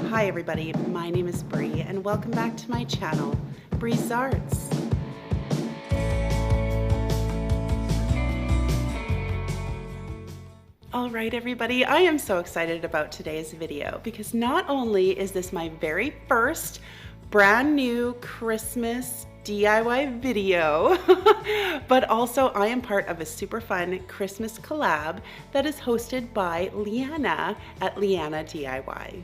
Hi everybody, my name is Bree and welcome back to my channel, Bree's Arts. Alright everybody, I am so excited about today's video because not only is this my very first brand new Christmas DIY video, but also I am part of a super fun Christmas collab that is hosted by Leanna at Leanna DIY.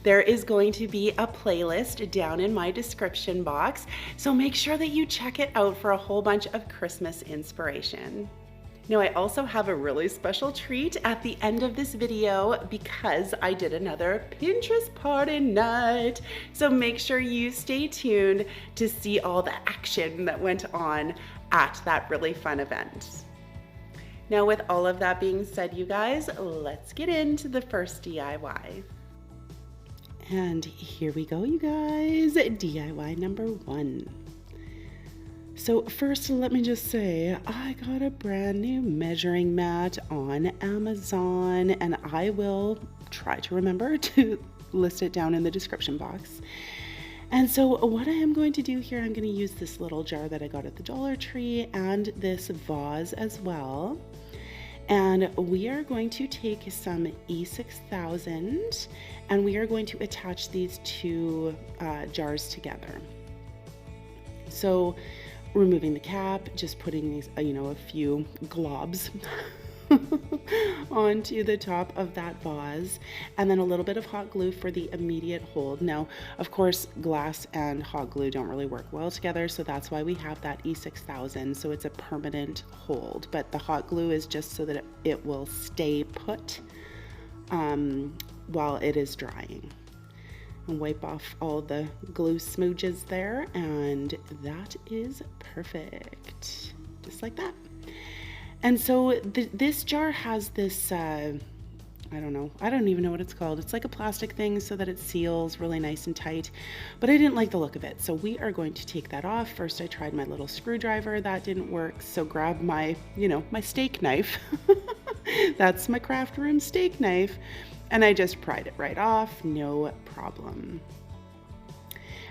There is going to be a playlist down in my description box, so make sure that you check it out for a whole bunch of Christmas inspiration. Now, I also have a really special treat at the end of this video because I did another Pinterest party night. So make sure you stay tuned to see all the action that went on at that really fun event. Now, with all of that being said, you guys, let's get into the first DIY. And here we go, you guys, DIY number 1. So first, let me just say, I got a brand new measuring mat on Amazon, and I will try to remember to list it down in the description box. And so what I am going to do here, I'm going to use this little jar that I got at the Dollar Tree and this vase as well. And we are going to take some E6000 and we are going to attach these two jars together. So removing the cap, just putting these, a few globs onto the top of that vase, and then a little bit of hot glue for the immediate hold. Now, of course, glass and hot glue don't really work well together, so that's why we have that E6000, so it's a permanent hold, but the hot glue is just so that it will stay put while it is drying. And wipe off all the glue smooches there, and that is perfect, just like that. And so this jar has this, I don't even know what it's called. It's like a plastic thing so that it seals really nice and tight, but I didn't like the look of it. So we are going to take that off. First, I tried my little screwdriver. That didn't work. So grab my, my steak knife. That's my craft room steak knife. And I just pried it right off, no problem.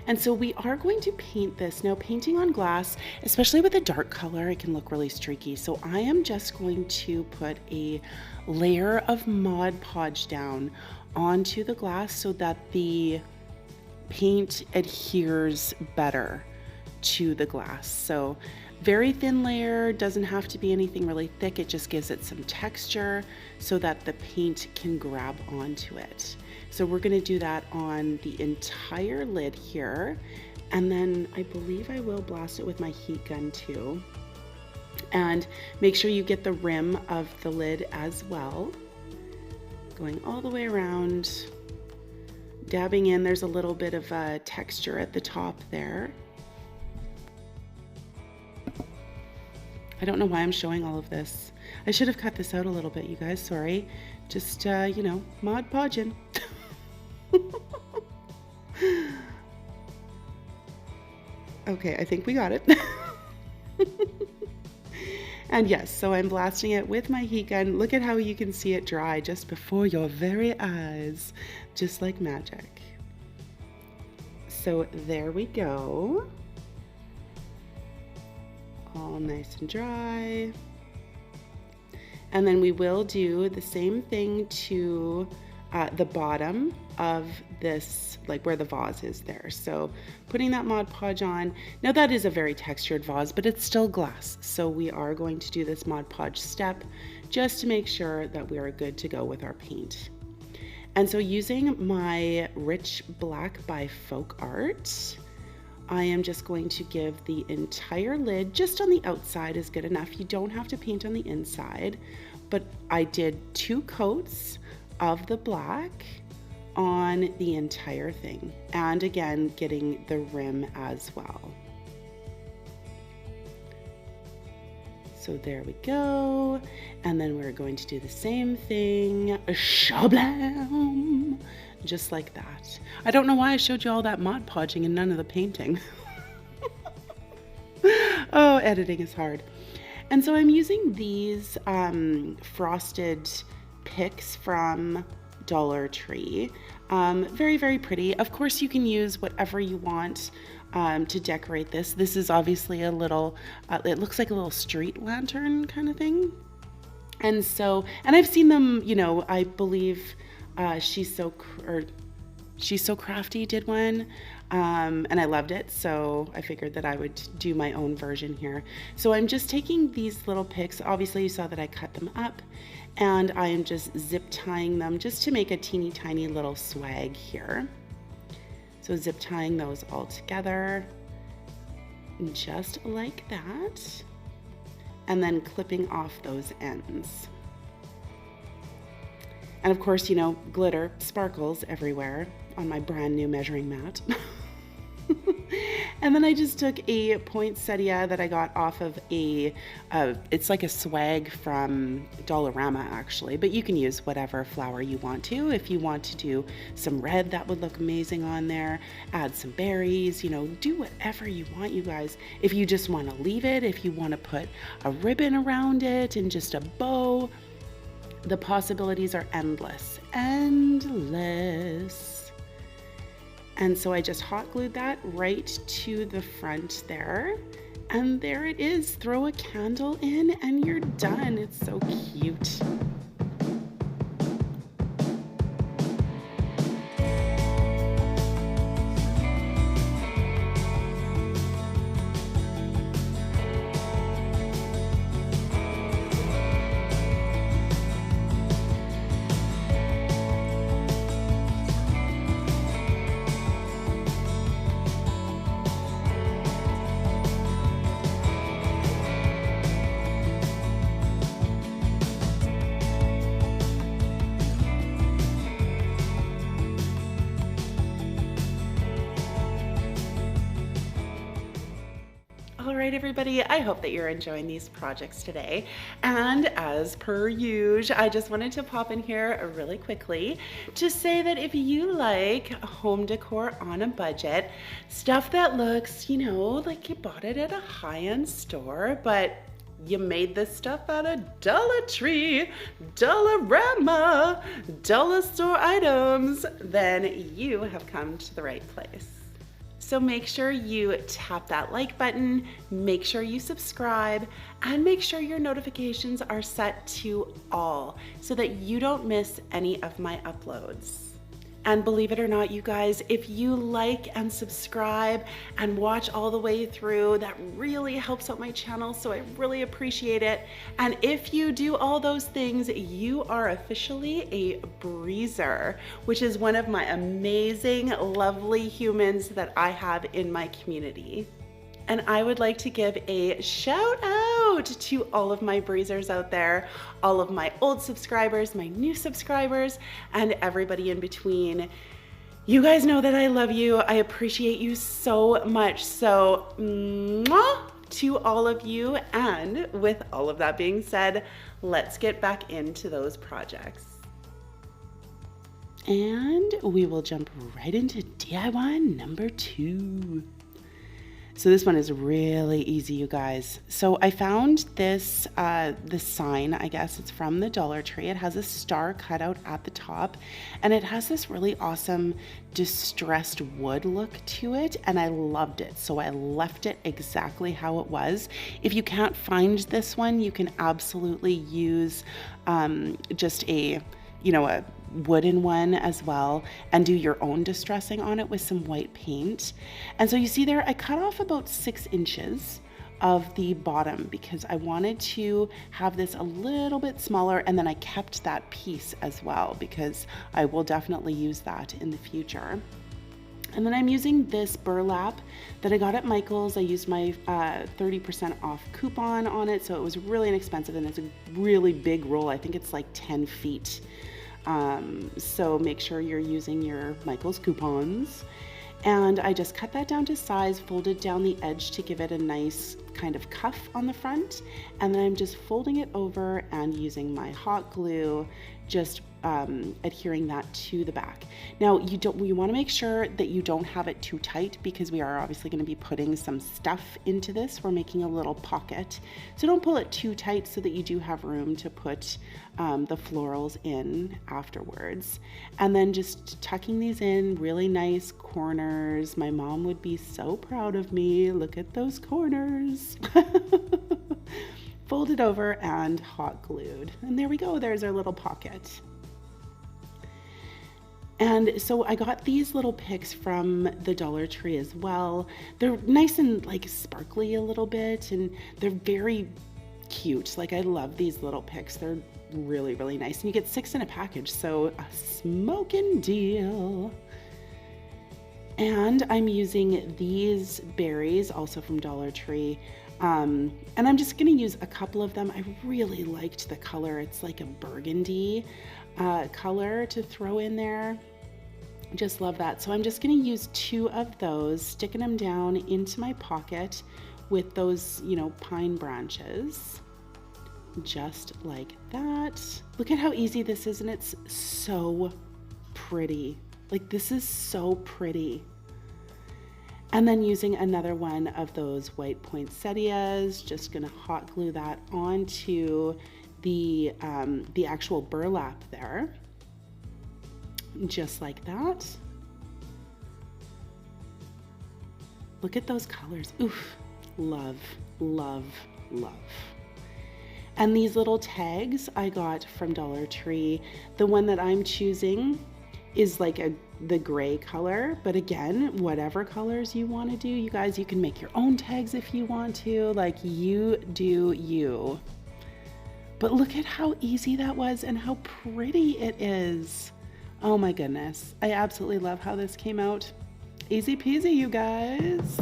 And so we are going to paint this. Now, painting on glass, especially with a dark color, it can look really streaky. So I am just going to put a layer of Mod Podge down onto the glass so that the paint adheres better to the glass. So very thin layer, doesn't have to be anything really thick. It just gives it some texture so that the paint can grab onto it. So we're going to do that on the entire lid here. And then I believe I will blast it with my heat gun too. And make sure you get the rim of the lid as well. Going all the way around, dabbing in. There's a little bit of texture at the top there. I don't know why I'm showing all of this. I should have cut this out a little bit, you guys, sorry. Just, Mod Podging. Okay, I think we got it. And yes, so I'm blasting it with my heat gun. Look at how you can see it dry just before your very eyes, just like magic. So there we go. All nice and dry. And then we will do the same thing to the bottom of this, like where the vase is there. So putting that Mod Podge on. Now that is a very textured vase, but it's still glass. So we are going to do this Mod Podge step just to make sure that we are good to go with our paint. And so using my Rich Black by Folk Art, I am just going to give the entire lid, just on the outside is good enough. You don't have to paint on the inside, but I did 2 coats of the black on the entire thing. And again, getting the rim as well. So there we go. And then we're going to do the same thing. Shablam! Just like that. I don't know why I showed you all that Mod Podging and none of the painting. Oh, editing is hard. And so I'm using these frosted picks from Dollar Tree. Very, very pretty. Of course, you can use whatever you want to decorate this. This is obviously a little, it looks like a little street lantern kind of thing. And so, and I've seen them, you know, I believe She's So Crafty did one, and I loved it, so I figured that I would do my own version here. So I'm just taking these little picks. Obviously you saw that I cut them up, and I am just zip tying them just to make a teeny tiny little swag here. So zip tying those all together, just like that, and then clipping off those ends. And of course, you know, glitter, sparkles everywhere on my brand new measuring mat. And then I just took a poinsettia that I got off of it's like a swag from Dollarama actually, but you can use whatever flower you want to. If you want to do some red, that would look amazing on there. Add some berries, you know, do whatever you want, you guys. If you just want to leave it, if you want to put a ribbon around it and just a bow, the possibilities are endless, endless. And so I just hot glued that right to the front there. And there it is. Throw a candle in and you're done. It's so cute. All right, everybody, I hope that you're enjoying these projects today. And as per usual, I just wanted to pop in here really quickly to say that if you like home decor on a budget, stuff that looks, you know, like you bought it at a high-end store, but you made this stuff out of Dollar Tree, Dollarama, dollar store items, then you have come to the right place. So make sure you tap that like button, make sure you subscribe, and make sure your notifications are set to all so that you don't miss any of my uploads. And believe it or not, you guys, if you like and subscribe and watch all the way through, that really helps out my channel, so I really appreciate it. And if you do all those things, you are officially a breezer, which is one of my amazing, lovely humans that I have in my community. And I would like to give a shout out to all of my breezers out there, all of my old subscribers, my new subscribers, and everybody in between. You guys know that I love you. I appreciate you so much. So, mwah, to all of you. And with all of that being said, let's get back into those projects. And we will jump right into DIY number 2. So this one is really easy, you guys. So I found this sign, I guess it's from the Dollar Tree. It has a star cut out at the top, and it has this really awesome distressed wood look to it, and I loved it. So I left it exactly how it was. If you can't find this one, you can absolutely use just a wooden one as well, and do your own distressing on it with some white paint. And so you see there, I cut off about 6 inches of the bottom because I wanted to have this a little bit smaller, and then I kept that piece as well because I will definitely use that in the future. And then I'm using this burlap that I got at Michael's. I used my 30% off coupon on it, so it was really inexpensive, and it's a really big roll. I think it's like 10 feet. So make sure you're using your Michael's coupons. And I just cut that down to size, folded down the edge to give it a nice kind of cuff on the front. And then I'm just folding it over and using my hot glue, just adhering that to the back. Now you want to make sure that you don't have it too tight, because we are obviously going to be putting some stuff into this. We're making a little pocket, so don't pull it too tight so that you do have room to put the florals in afterwards. And then just tucking these in really nice corners. My mom would be so proud of me. Look at those corners. Folded over and hot glued. And there we go, there's our little pocket. And so I got these little picks from the Dollar Tree as well. They're nice and like sparkly a little bit, and they're very cute. Like, I love these little picks. They're really, really nice. And you get 6 in a package, so a smoking deal. And I'm using these berries also from Dollar Tree. And I'm just going to use a couple of them. I really liked the color. It's like a burgundy color to throw in there. Just love that. So I'm just going to use 2 of those, sticking them down into my pocket with those, you know, pine branches. Just like that. Look at how easy this is, and it's so pretty. Like, this is so pretty. And then using another one of those white poinsettias, just gonna hot glue that onto the actual burlap there. Just like that. Look at those colors. Oof, love, love, love. And these little tags I got from Dollar Tree. The one that I'm choosing is like the gray color, but again, whatever colors you want to do, you guys, you can make your own tags if you want to. Like, you do you. But look at how easy that was and how pretty it is. Oh my goodness, I absolutely love how this came out. Easy peasy, you guys.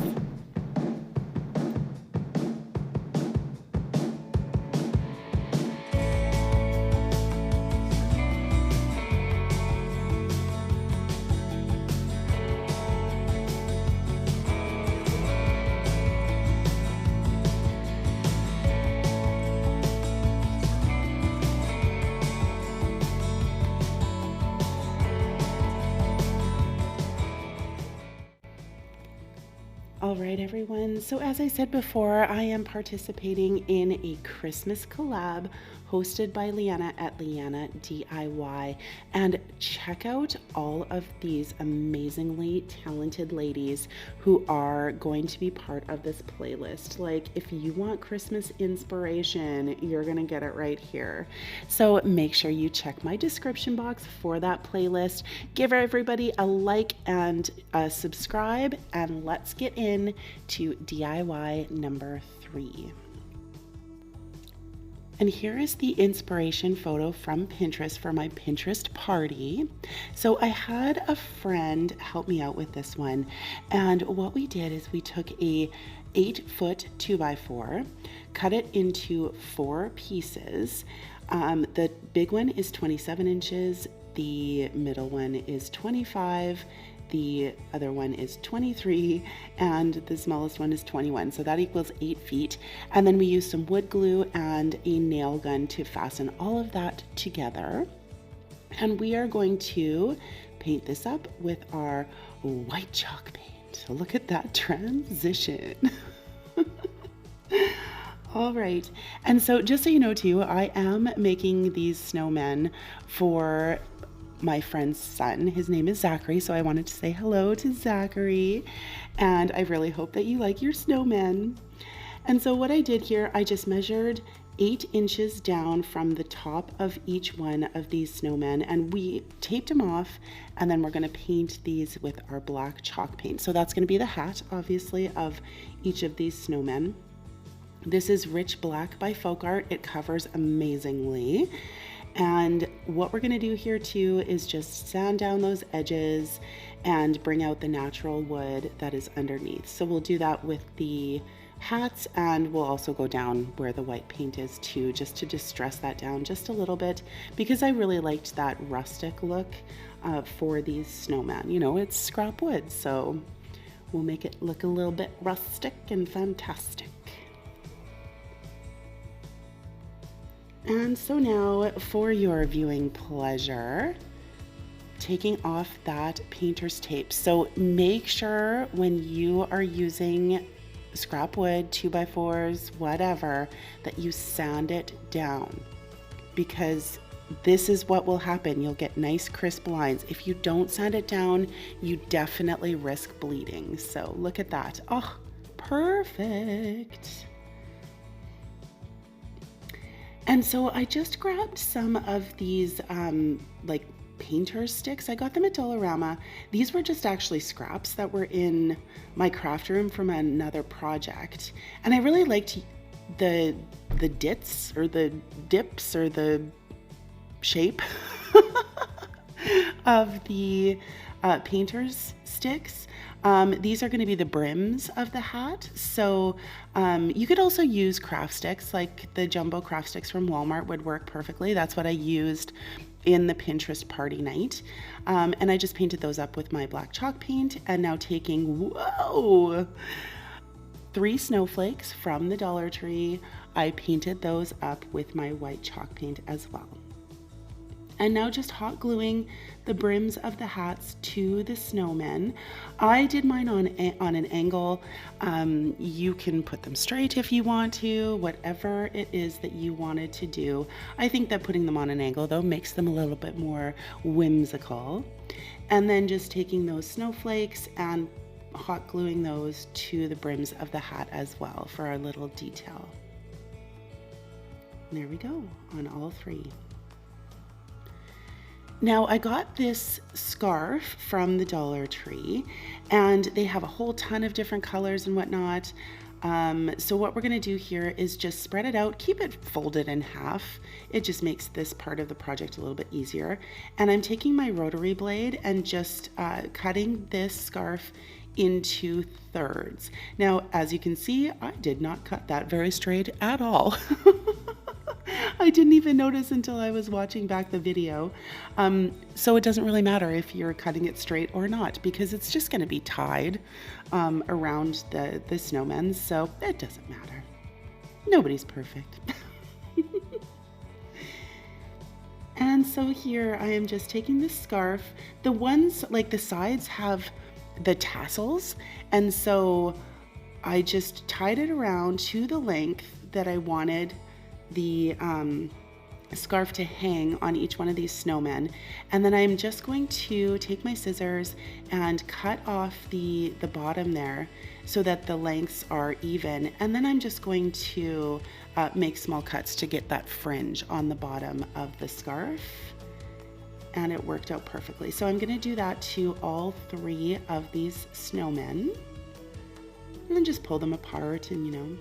All right, everyone. So as I said before, I am participating in a Christmas collab hosted by Leanna at Leanna DIY. And check out all of these amazingly talented ladies who are going to be part of this playlist. Like, if you want Christmas inspiration, you're gonna get it right here. So make sure you check my description box for that playlist. Give everybody a like and a subscribe, and let's get in to DIY number 3. And here is the inspiration photo from Pinterest for my Pinterest party. So I had a friend help me out with this one. And what we did is we took a 8-foot 2x4, cut it into 4 pieces. The big one is 27 inches. The middle one is 25. The other one is 23, and the smallest one is 21. So that equals 8 feet. And then we used some wood glue and a nail gun to fasten all of that together. And we are going to paint this up with our white chalk paint. So look at that transition. All right. And so just so you know too, I am making these snowmen for my friend's son. His name is Zachary, so I wanted to say hello to Zachary, and I really hope that you like your snowmen. And so what I did here, I just measured 8 inches down from the top of each one of these snowmen, and we taped them off, and then we're going to paint these with our black chalk paint. So that's going to be the hat, obviously, of each of these snowmen. This is Rich Black by Folk Art. It covers amazingly. And what we're going to do here too is just sand down those edges and bring out the natural wood that is underneath. So we'll do that with the hats, and we'll also go down where the white paint is too, just to distress that down just a little bit, because I really liked that rustic look for these snowmen. You know, it's scrap wood, so we'll make it look a little bit rustic and fantastic. And so now for your viewing pleasure, taking off that painter's tape. So make sure when you are using scrap wood, 2x4s, whatever, that you sand it down, because this is what will happen. You'll get nice crisp lines. If you don't sand it down, you definitely risk bleeding. So look at that. Oh, perfect. And so I just grabbed some of these like painter sticks. I got them at Dollarama. These were just actually scraps that were in my craft room from another project. And I really liked the dips or the shape of the painter's sticks. These are going to be the brims of the hat. So you could also use craft sticks, like the jumbo craft sticks from Walmart would work perfectly. That's what I used in the Pinterest party night. And I just painted those up with my black chalk paint, and now taking, whoa, 3 snowflakes from the Dollar Tree. I painted those up with my white chalk paint as well. And now just hot gluing the brims of the hats to the snowmen. I did mine on an angle. You can put them straight if you want to, whatever it is that you wanted to do. I think that putting them on an angle though makes them a little bit more whimsical. And then just taking those snowflakes and hot gluing those to the brims of the hat as well for our little detail. And there we go on all 3. Now I got this scarf from the Dollar Tree, and they have a whole ton of different colors and whatnot. So what we're gonna do here is just spread it out, keep it folded in half. It just makes this part of the project a little bit easier. And I'm taking my rotary blade and just cutting this scarf into thirds. Now, as you can see, I did not cut that very straight at all. I didn't even notice until I was watching back the video. So it doesn't really matter if you're cutting it straight or not, because it's just going to be tied around the snowmen, so it doesn't matter. Nobody's perfect. And so here I am just taking this scarf. The ones, like the sides, have the tassels, and so I just tied it around to the length that I wanted the scarf to hang on each one of these snowmen. And then I'm just going to take my scissors and cut off the bottom there so that the lengths are even. And then I'm just going to make small cuts to get that fringe on the bottom of the scarf. And it worked out perfectly. So I'm gonna do that to all 3 of these snowmen. And then just pull them apart and, you know,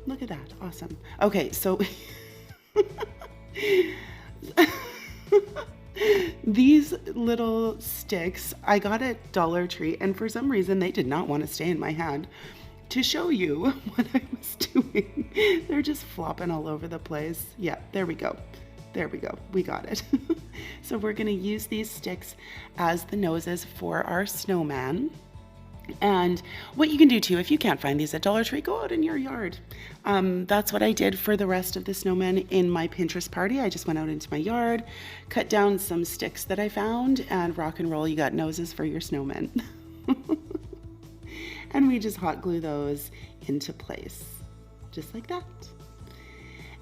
look at that, awesome. Okay, so these little sticks I got at Dollar Tree, and for some reason they did not want to stay in my hand to show you what I was doing. They're just flopping all over the place. Yeah, there we go. There we go, we got it. So we're gonna use these sticks as the noses for our snowman. And what you can do too, if you can't find these at Dollar Tree, go out in your yard. That's what I did for the rest of the snowmen in my Pinterest party. I just went out into my yard, cut down some sticks that I found, and rock and roll, you got noses for your snowmen. And we just hot glue those into place, just like that.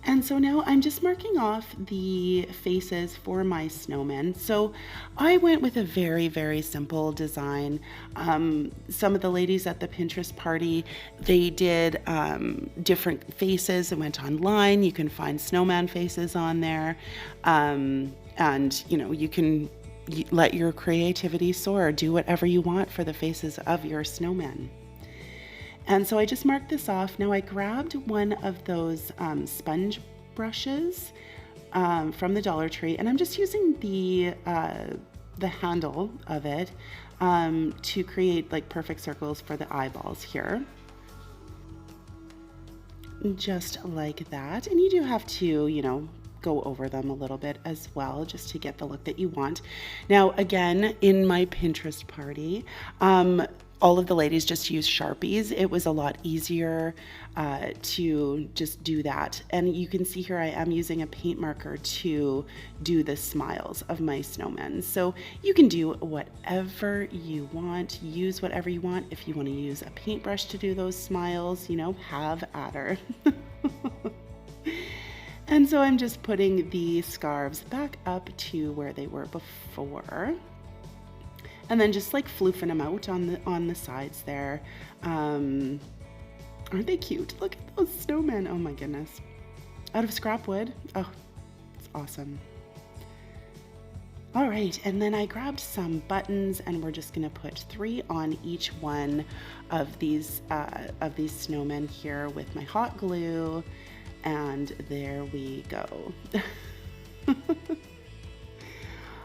And so now I'm just marking off the faces for my snowmen. So I went with a very, very simple design. Some of the ladies at the Pinterest party, they did different faces and went online. You can find snowman faces on there. And you know, you can let your creativity soar, do whatever you want for the faces of your snowmen. And so I just marked this off. Now I grabbed one of those sponge brushes from the Dollar Tree, and I'm just using the handle of it to create like perfect circles for the eyeballs here. Just like that. And you do have to, you know, go over them a little bit as well, just to get the look that you want. Now, again, in my Pinterest party, all of the ladies just used Sharpies. It was a lot easier to just do that. And you can see here I am using a paint marker to do the smiles of my snowmen. So you can do whatever you want, use whatever you want. If you want to use a paintbrush to do those smiles, you know, have at her. And so I'm just putting the scarves back up to where they were before. And then just like floofing them out on the sides there. Aren't they cute? Look at those snowmen. Oh my goodness. Out of scrap wood. Oh, it's awesome. All right, and then I grabbed some buttons and we're just gonna put 3 on each one of these snowmen here with my hot glue. And there we go.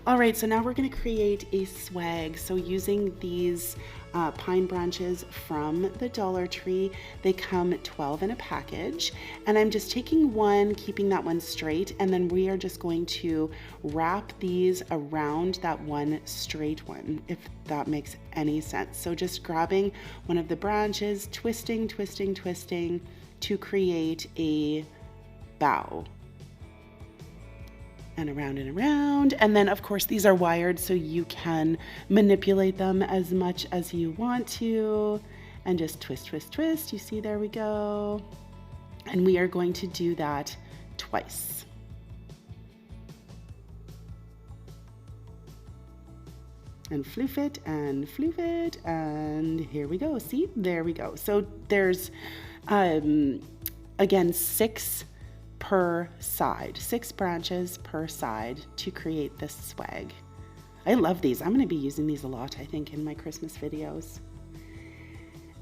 All right, so now we're going to create a swag. So using these pine branches from the Dollar Tree, they come 12 in a package. And I'm just taking one, keeping that one straight, and then we are just going to wrap these around that one straight one, if that makes any sense. So just grabbing one of the branches, twisting, twisting, twisting to create a bow. And around, and then of course these are wired so you can manipulate them as much as you want to, and just twist, twist, twist. You see, there we go. And we are going to do that twice. And floof it, and here we go. See, there we go. So there's again 6 per side, 6 branches per side to create this swag. I love these. I'm going to be using these a lot, I think, in my Christmas videos.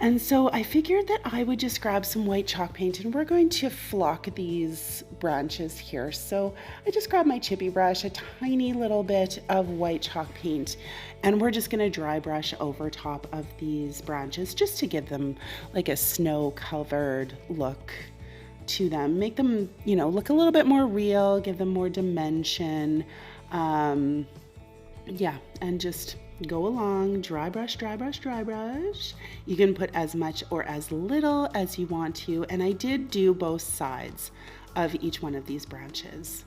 And so I figured that I would just grab some white chalk paint and we're going to flock these branches here. So I just grabbed my chippy brush, a tiny little bit of white chalk paint, and we're just going to dry brush over top of these branches just to give them like a snow covered look to them, make them, you know, look a little bit more real, give them more dimension. Yeah, and just go along, dry brush, dry brush, dry brush. You can put as much or as little as you want to, and I did do both sides of each one of these branches.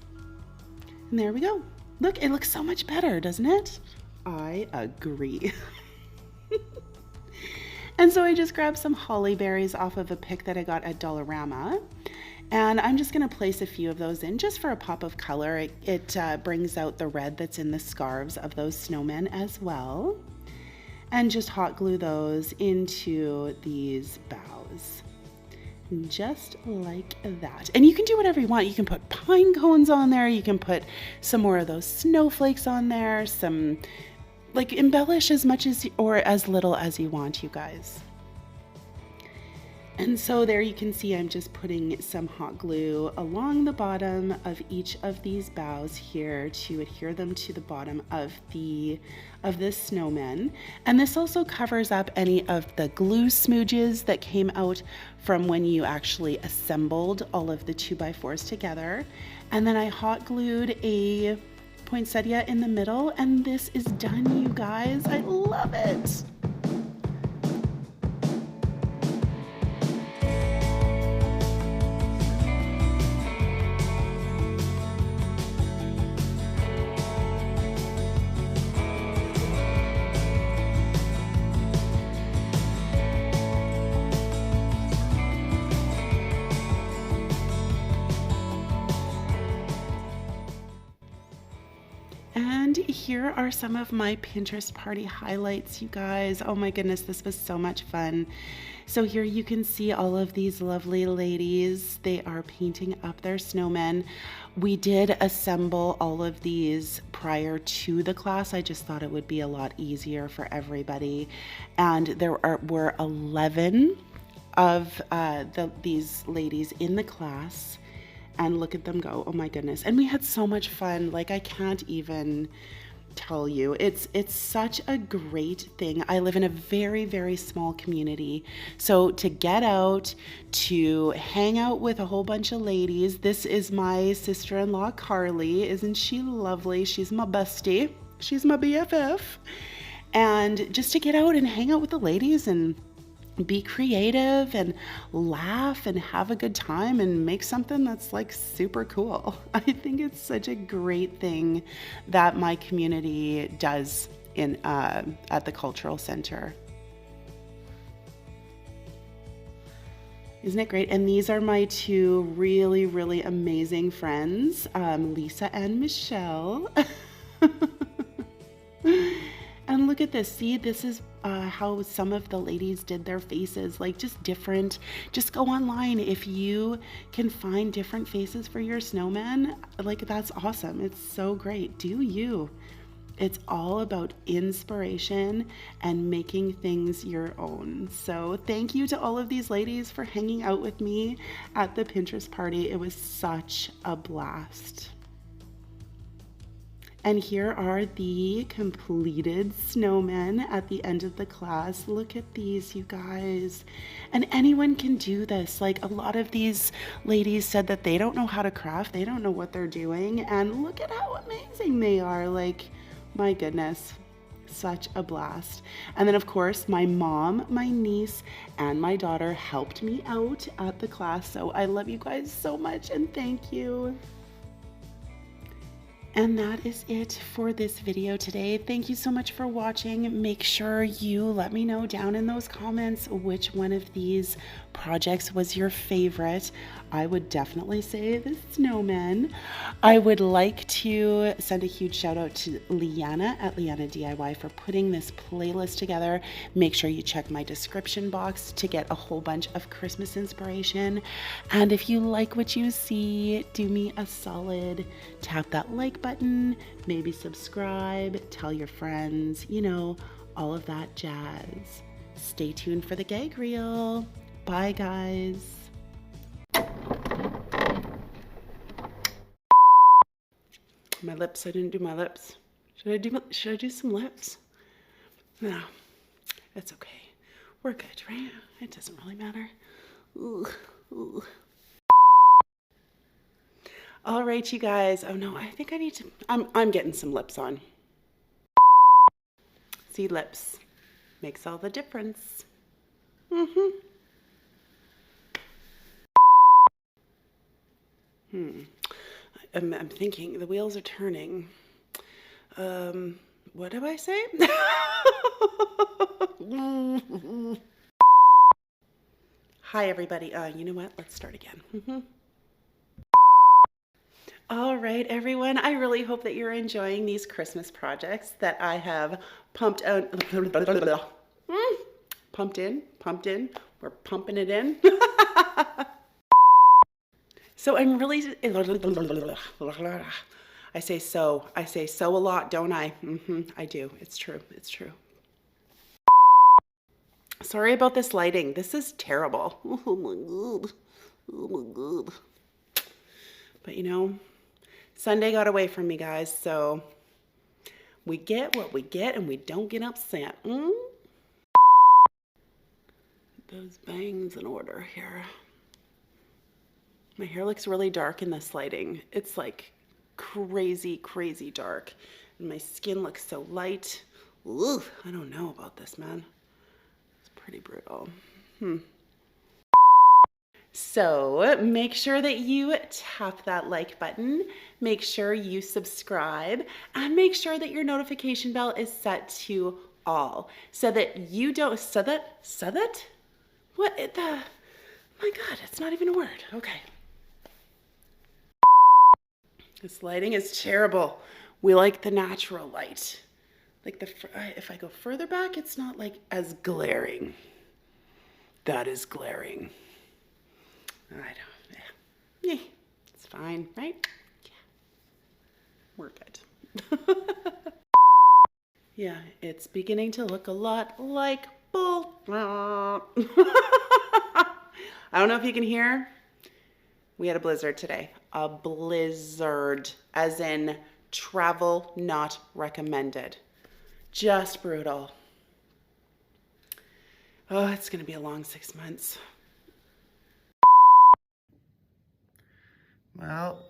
And there we go. Look, it looks so much better, doesn't it? I agree. And so I just grabbed some holly berries off of a pick that I got at Dollarama. And I'm just going to place a few of those in just for a pop of color. It brings out the red that's in the scarves of those snowmen as well. And just hot glue those into these bows. Just like that. And you can do whatever you want. You can put pine cones on there. You can put some more of those snowflakes on there. Some, like, embellish as much as or as little as you want, you guys. And so there you can see I'm just putting some hot glue along the bottom of each of these bows here to adhere them to the bottom of this snowman. And this also covers up any of the glue smooches that came out from when you actually assembled all of the 2x4s together. And then I hot glued a poinsettia in the middle, and this is done, you guys. I love it. And here are some of my Pinterest party highlights, you guys. Oh my goodness, this was so much fun. So here you can see all of these lovely ladies. They are painting up their snowmen. We did assemble all of these prior to the class. I just thought it would be a lot easier for everybody. And there were 11 of these ladies in the class. And look at them go. Oh my goodness. And we had so much fun. Like, I can't even tell you. It's such a great thing. I live in a very, very small community. So to get out, to hang out with a whole bunch of ladies. This is my sister-in-law, Carly. Isn't she lovely? She's my bestie. She's my BFF. and just to get out and hang out with the ladies and be creative and laugh and have a good time and make something that's like super cool. I think it's such a great thing that my community does in at the cultural center. Isn't it great? And these are my two really, really amazing friends, Lisa and Michelle. And look at this. See, this is how some of the ladies did their faces, like just different. Just go online. If you can find different faces for your snowman, like that's awesome. It's so great. Do you? It's all about inspiration and making things your own. So thank you to all of these ladies for hanging out with me at the Pinterest party. It was such a blast. And here are the completed snowmen at the end of the class. Look at these, you guys. And anyone can do this. Like a lot of these ladies said that they don't know how to craft. They don't know what they're doing. And look at how amazing they are. Like, my goodness, such a blast. And then of course, my mom, my niece, and my daughter helped me out at the class. So I love you guys so much and thank you. And that is it for this video today. Thank you so much for watching. Make sure you let me know down in those comments which one of these projects was your favorite. I would definitely say the snowmen. I would like to send a huge shout out to Liana at Liana DIY for putting this playlist together. Make sure you check my description box to get a whole bunch of Christmas inspiration. And if you like what you see, do me a solid, tap that like button, maybe subscribe, tell your friends, you know, all of that jazz. Stay tuned for the gag reel. Bye, guys. My lips, I didn't do my lips. Should I do some lips? No, it's okay. We're good, right? It doesn't really matter. Ooh, ooh. All right, you guys. Oh no, I think I need to, I'm getting some lips on. See, lips makes all the difference. I'm thinking the wheels are turning. What do I say? Hi, everybody. You know what? Let's start again. All right, everyone. I really hope that you're enjoying these Christmas projects that I have pumped out. Pumped in. We're pumping it in. So I'm really, I say so a lot, don't I? I do. It's true. It's true. Sorry about this lighting. This is terrible. Oh my God. Oh my God. But you know, Sunday got away from me, guys. So we get what we get and we don't get upset. Those bangs in order here. My hair looks really dark in this lighting. It's like crazy, crazy dark. And my skin looks so light. Ooh, I don't know about this, man. It's pretty brutal. So make sure that you tap that like button. Make sure you subscribe. And make sure that your notification bell is set to all. So that you don't, What the, my God, it's not even a word. Okay. This lighting is terrible. We like the natural light. Like if I go further back, it's not like as glaring. That is glaring. I don't, yeah, it's fine, right? Yeah, we're good. Yeah, it's beginning to look a lot like bull. I don't know if you can hear. We had a blizzard today. A blizzard, as in travel not recommended. Just brutal. Oh, it's gonna be a long 6 months. Well,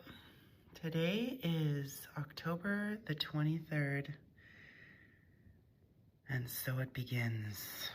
today is October the 23rd. And so it begins.